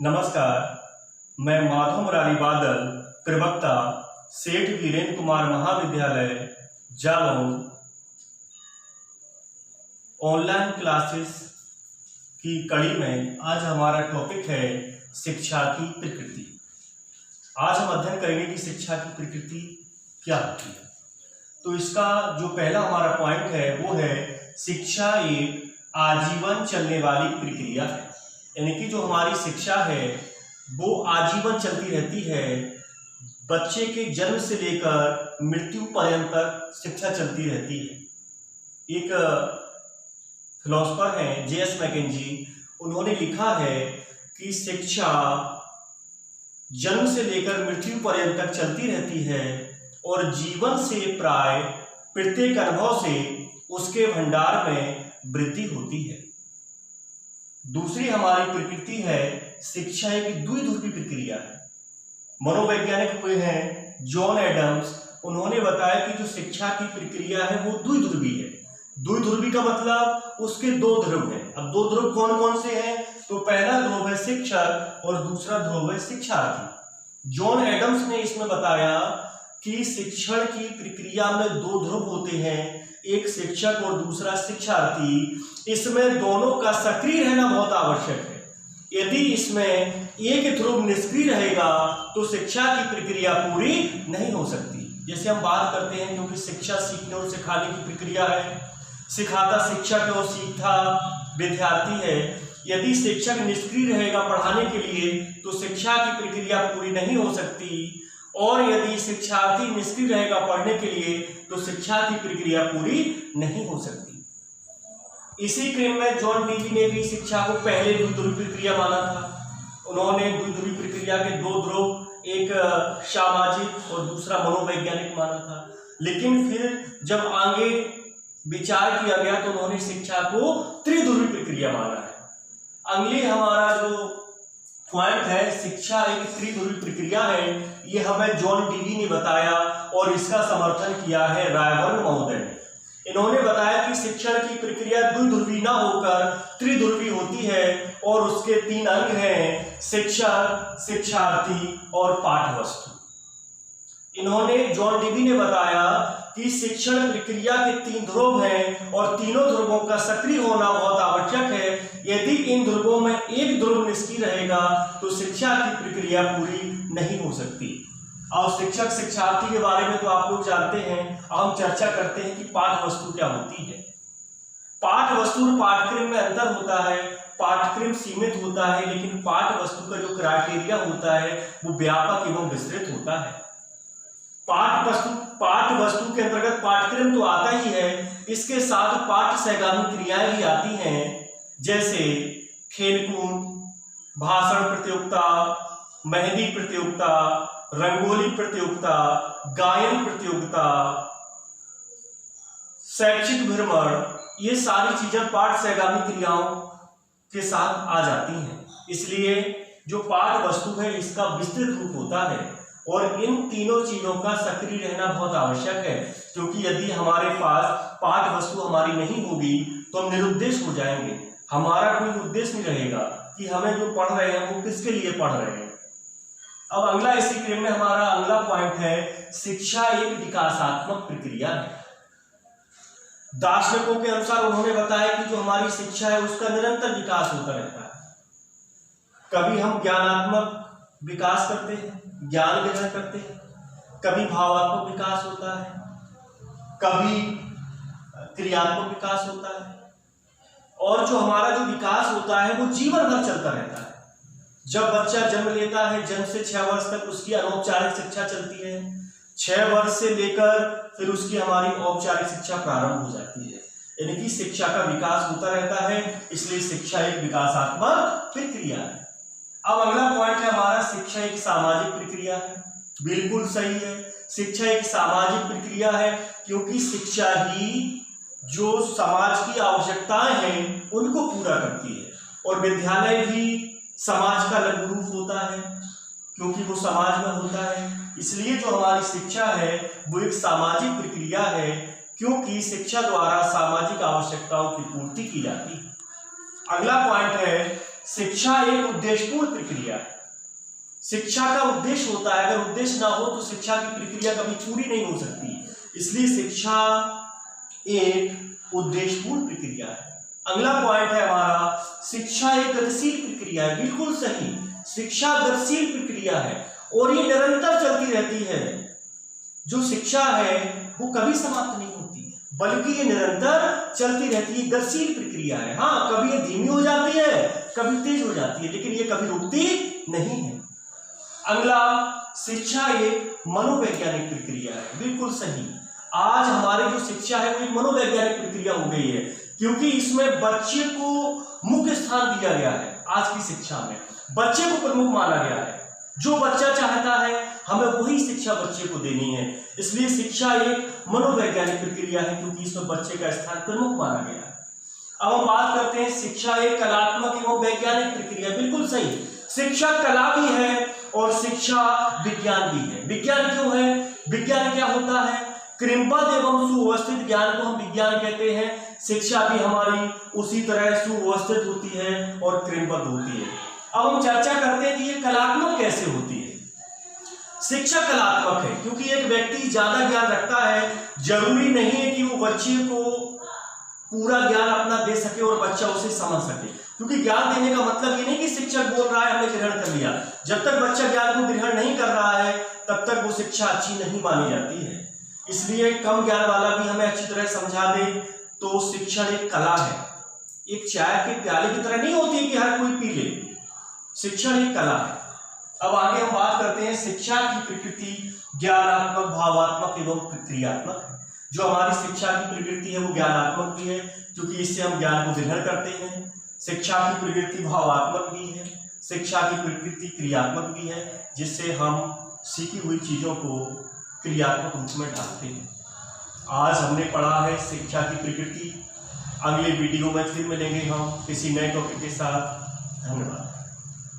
नमस्कार, मैं माधव मुरारी बादल, प्रवक्ता सेठ वीरेंद्र कुमार महाविद्यालय जालौन ऑनलाइन क्लासेस की कड़ी में आज हमारा टॉपिक है शिक्षा की प्रकृति। आज हम अध्ययन करेंगे कि शिक्षा की प्रकृति क्या होती है। तो इसका जो पहला हमारा पॉइंट है वो है शिक्षा एक आजीवन चलने वाली प्रक्रिया है। यानी कि जो हमारी शिक्षा है वो आजीवन चलती रहती है। बच्चे के जन्म से लेकर मृत्यु पर्यंत तक शिक्षा चलती रहती है। एक फिलोसोफर हैं J.S. मैकेंजी, उन्होंने लिखा है कि शिक्षा जन्म से लेकर मृत्यु पर्यंत तक चलती रहती है और जीवन से प्राय प्रत्येक अनुभव से उसके भंडार में वृद्धि होती है। दूसरी हमारी प्रकृति है शिक्षा एक द्विध्रुवी प्रक्रिया है। मनोवैज्ञानिक हुए हैं जॉन एडम्स, उन्होंने बताया कि जो शिक्षा की प्रक्रिया है वो द्विध्रुवी है। द्विध्रुवी का मतलब उसके दो ध्रुव हैं। अब दो ध्रुव कौन कौन से हैं? तो पहला ध्रुव है शिक्षक और दूसरा ध्रुव है शिक्षार्थी। जॉन एडम्स ने इसमें बताया कि शिक्षण की प्रक्रिया में दो ध्रुव होते हैं, एक शिक्षक और दूसरा शिक्षार्थी। इसमें दोनों का सक्रिय रहना बहुत आवश्यक है। यदि इसमें एक ध्रुव निष्क्रिय रहेगा तो शिक्षा की प्रक्रिया पूरी नहीं हो सकती। जैसे हम बात करते हैं, क्योंकि शिक्षा सीखने और सिखाने की प्रक्रिया है, सिखाता शिक्षक और सीखता विद्यार्थी है। यदि शिक्षक निष्क्रिय रहेगा पढ़ाने के लिए तो शिक्षा की प्रक्रिया पूरी नहीं हो सकती, और यदि शिक्षार्थी निष्क्रिय रहेगा पढ़ने के लिए तो शिक्षा की प्रक्रिया पूरी नहीं हो सकती। इसी क्रम में जॉन डीवी ने भी शिक्षा को पहले द्विध्रुवी प्रक्रिया माना था। उन्होंने द्विध्रुवी प्रक्रिया के दो ध्रुव, एक सामाजिक और दूसरा मनोवैज्ञानिक माना था। लेकिन फिर जब आगे विचार किया गया तो उन्होंने शिक्षा को त्रिध्रुवी प्रक्रिया माना है। अगली हमारा जो पॉइंट है शिक्षा एक त्रिध्रुवी प्रक्रिया है, ये हमें जॉन डीवी ने बताया और इसका समर्थन किया है रायबर्ग महोदय ने। इन्होंने बताया कि शिक्षण की प्रक्रिया द्विध्रुवी ना होकर त्रिध्रुवी होती है और उसके तीन अंग हैं, शिक्षक, शिक्षार्थी और पाठवस्तु। इन्होंने जॉन डीवी ने बताया कि शिक्षण प्रक्रिया के तीन ध्रुव हैं और तीनों ध्रुवों का सक्रिय होना बहुत आवश्यक है। यदि इन ध्रुवों में एक ध्रुव निष्क्रिय रहेगा तो शिक्षा की प्रक्रिया पूरी नहीं हो सकती। और शिक्षक शिक्षार्थी के बारे में तो आप लोग जानते हैं। हम चर्चा करते हैं कि पाठ वस्तु क्या होती है। पाठ वस्तु और पाठ्यक्रम में अंतर होता है। पाठ्यक्रम सीमित होता है, लेकिन पाठ वस्तु का जो क्राइटेरिया होता है वो व्यापक एवं विस्तृत होता है। पाठ वस्तु के अंतर्गत पाठ्यक्रम तो आता ही है, इसके साथ पाठ्य सहगामी क्रियाएं भी आती हैं, जैसे खेलकूद, भाषण प्रतियोगिता, मेहंदी प्रतियोगिता, रंगोली प्रतियोगिता, गायन प्रतियोगिता, शैक्षिक भ्रमण, ये सारी चीजें पाठ सहगामी क्रियाओं के साथ आ जाती हैं। इसलिए जो पाठ वस्तु है इसका विस्तृत रूप होता है और इन तीनों चीजों का सक्रिय रहना बहुत आवश्यक है, क्योंकि यदि हमारे पास पाठ वस्तु हमारी नहीं होगी तो हम निरुद्देश हो जाएंगे। हमारा कोई उद्देश्य नहीं रहेगा कि हमें जो पढ़ रहे हैं वो किसके लिए पढ़ रहे हैं। अब अगला इसी क्रम में हमारा अगला पॉइंट है शिक्षा एक विकासात्मक प्रक्रिया है। दार्शनिकों के अनुसार उन्होंने बताया कि जो हमारी शिक्षा है उसका निरंतर विकास होता रहता है। कभी हम ज्ञानात्मक विकास करते हैं, ज्ञान ग्रहण करते हैं, कभी भावात्मक विकास होता है, कभी क्रियात्मक विकास होता है, और जो हमारा जो विकास होता है वो जीवन भर चलता रहता है। जब बच्चा जन्म लेता है, जन्म से 6 वर्ष तक उसकी अनौपचारिक शिक्षा चलती है। 6 वर्ष से लेकर फिर उसकी हमारी औपचारिक शिक्षा प्रारंभ हो जाती है। यानी कि शिक्षा का विकास होता रहता है, इसलिए शिक्षा एक विकासात्मक प्रक्रिया है। अब अगला पॉइंट है हमारा शिक्षा एक सामाजिक प्रक्रिया है। बिल्कुल सही है, शिक्षा एक सामाजिक प्रक्रिया है, क्योंकि शिक्षा ही जो समाज की आवश्यकताएं हैं उनको पूरा करती है, और विद्यालय भी समाज का लघु रूप होता है क्योंकि वो समाज में होता है। इसलिए जो हमारी शिक्षा है वो एक सामाजिक प्रक्रिया है, क्योंकि शिक्षा द्वारा सामाजिक आवश्यकताओं की पूर्ति की जाती है। अगला पॉइंट है शिक्षा एक उद्देश्यपूर्ण प्रक्रिया है। शिक्षा का उद्देश्य होता है, अगर उद्देश्य ना हो तो शिक्षा की प्रक्रिया कभी पूरी नहीं हो सकती। इसलिए शिक्षा एक उद्देश्यपूर्ण प्रक्रिया है। अगला पॉइंट है हमारा, शिक्षा एक गतिशील प्रक्रिया है। बिल्कुल सही, शिक्षा गतिशील प्रक्रिया है और ये निरंतर चलती रहती है। जो शिक्षा है वो कभी समाप्त नहीं होती, बल्कि ये निरंतर चलती रहती है, गतिशील प्रक्रिया है। हाँ, कभी ये धीमी हो जाती है, कभी तेज हो जाती है, लेकिन ये कभी रुकती नहीं है। अगला, शिक्षा एक मनोवैज्ञानिक प्रक्रिया है। बिल्कुल सही, आज हमारी जो शिक्षा है वो एक मनोवैज्ञानिक प्रक्रिया हो गई है, क्योंकि इसमें बच्चे को मुख्य स्थान दिया गया है। आज की शिक्षा में बच्चे को प्रमुख माना गया है। जो बच्चा चाहता है हमें वही शिक्षा बच्चे को देनी है। इसलिए शिक्षा एक मनोवैज्ञानिक प्रक्रिया है, क्योंकि इसमें बच्चे का स्थान प्रमुख माना गया है। अब हम बात करते हैं, शिक्षा एक कलात्मक एवं वैज्ञानिक प्रक्रिया। बिल्कुल सही, शिक्षा कला भी है और शिक्षा विज्ञान भी है। विज्ञान क्यों है? विज्ञान क्या होता है? क्रमबद्ध एवं सुव्यवस्थित ज्ञान को हम विज्ञान कहते हैं। शिक्षा भी हमारी उसी तरह सुव्यवस्थित होती है और क्रमबद्ध होती है। अब हम चर्चा करते हैं कि ये कलात्मक कैसे होती है। शिक्षा कलात्मक है क्योंकि एक व्यक्ति ज्यादा ज्ञान रखता है, जरूरी नहीं है कि वो बच्चे को पूरा ज्ञान अपना दे सके और बच्चा उसे समझ सके। क्योंकि ज्ञान देने का मतलब ये नहीं कि शिक्षक बोल रहा है हमने ग्रहण कर लिया। जब तक बच्चा ज्ञान को ग्रहण नहीं कर रहा है तब तक वो शिक्षा अच्छी नहीं मानी जाती है। इसलिए कम ज्ञान वाला भी हमें अच्छी तरह समझा दे तो शिक्षा एक कला है। एक चाय के प्याले की तरह नहीं होती है कि हर कोई पी ले। शिक्षा एक कला है। अब आगे हम बात करते हैं, शिक्षा की प्रकृति ज्ञानात्मक, भावात्मक एवं प्रक्रियात्मक है। जो हमारी शिक्षा की प्रकृति है वो ज्ञानात्मक भी है, क्योंकि इससे हम ज्ञान को ग्रहण करते हैं। शिक्षा की प्रकृति भावात्मक भी है, शिक्षा की प्रकृति क्रियात्मक भी है, जिससे हम सीखी हुई चीजों को क्रियात्मक रूप में ढालते हैं। आज हमने पढ़ा है शिक्षा की प्रकृति। अगले वीडियो में फिर मिलेंगे हम किसी नए टॉपिक के साथ। धन्यवाद।